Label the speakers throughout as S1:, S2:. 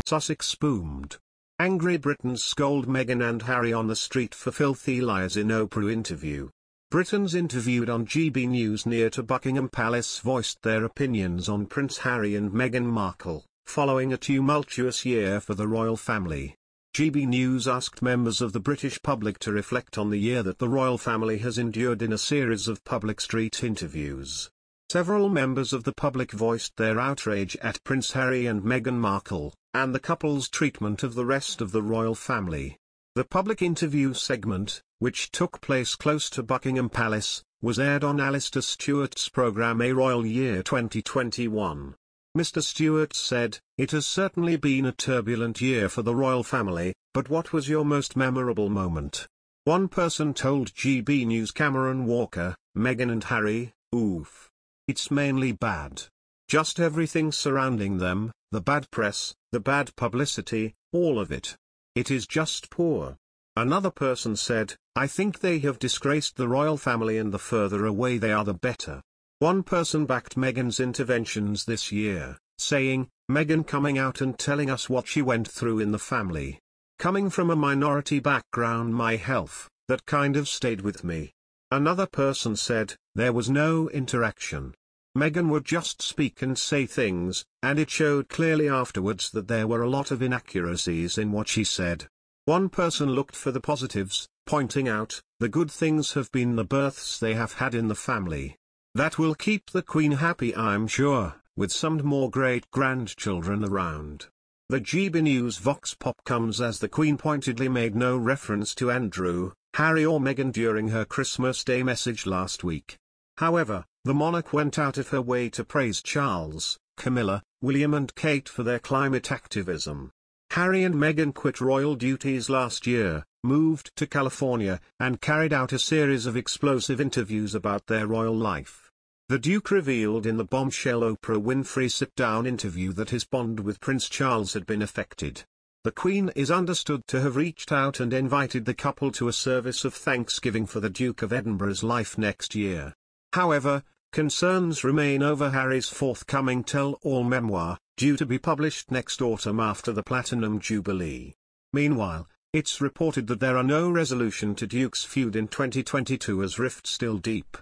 S1: Sussex boomed. Angry Britons scold Meghan and Harry on the street for filthy lies in Oprah interview. Britons interviewed on GB News near to Buckingham Palace voiced their opinions on Prince Harry and Meghan Markle, following a tumultuous year for the royal family. GB News asked members of the British public to reflect on the year that the royal family has endured in a series of public street interviews. Several members of the public voiced their outrage at Prince Harry and Meghan Markle, and the couple's treatment of the rest of the royal family. The public interview segment, which took place close to Buckingham Palace, was aired on Alastair Stewart's programme A Royal Year 2021. Mr. Stewart said, "It has certainly been a turbulent year for the royal family, but what was your most memorable moment?" One person told GB News Cameron Walker, "Meghan and Harry, oof. It's mainly bad. Just everything surrounding them, the bad press, the bad publicity, all of it. It is just poor." Another person said, "I think they have disgraced the royal family and the further away they are the better." One person backed Meghan's interventions this year, saying, "Meghan coming out and telling us what she went through in the family. Coming from a minority background, my health, that kind of stayed with me." Another person said, "There was no interaction. Meghan would just speak and say things, and it showed clearly afterwards that there were a lot of inaccuracies in what she said." One person looked for the positives, pointing out, "The good things have been the births they have had in the family. That will keep the Queen happy, I'm sure, with some more great-grandchildren around." The GB News Vox Pop comes as the Queen pointedly made no reference to Andrew, Harry or Meghan during her Christmas Day message last week. However, the monarch went out of her way to praise Charles, Camilla, William and Kate for their climate activism. Harry and Meghan quit royal duties last year, moved to California, and carried out a series of explosive interviews about their royal life. The Duke revealed in the bombshell Oprah Winfrey sit-down interview that his bond with Prince Charles had been affected. The Queen is understood to have reached out and invited the couple to a service of thanksgiving for the Duke of Edinburgh's life next year. However, concerns remain over Harry's forthcoming tell-all memoir, due to be published next autumn after the Platinum Jubilee. Meanwhile, it's reported that there are no resolution to Duke's feud in 2022 as rifts still deep.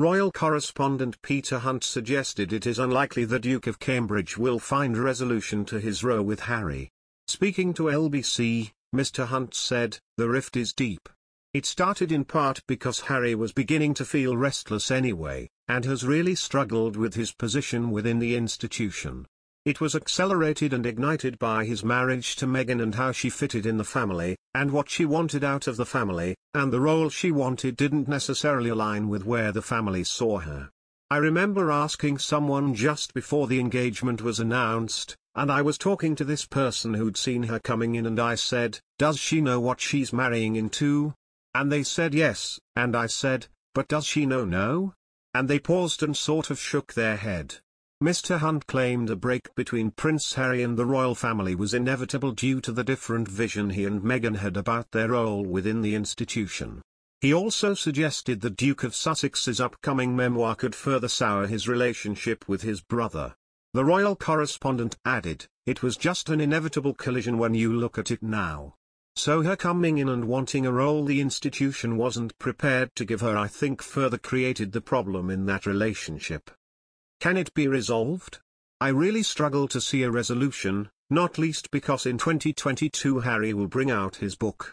S1: Royal correspondent Peter Hunt suggested it is unlikely the Duke of Cambridge will find a resolution to his row with Harry. Speaking to LBC, Mr. Hunt said, "The rift is deep. It started in part because Harry was beginning to feel restless anyway, and has really struggled with his position within the institution. It was accelerated and ignited by his marriage to Meghan and how she fitted in the family, and what she wanted out of the family, and the role she wanted didn't necessarily align with where the family saw her. I remember asking someone just before the engagement was announced, and I was talking to this person who'd seen her coming in, and I said, 'Does she know what she's marrying into?' And they said yes, and I said, 'But does she know no?' And they paused and sort of shook their head." Mr. Hunt claimed a break between Prince Harry and the royal family was inevitable due to the different vision he and Meghan had about their role within the institution. He also suggested the Duke of Sussex's upcoming memoir could further sour his relationship with his brother. The royal correspondent added, "It was just an inevitable collision when you look at it now. So her coming in and wanting a role the institution wasn't prepared to give her, I think, further created the problem in that relationship. Can it be resolved? I really struggle to see a resolution, not least because in 2022 Harry will bring out his book.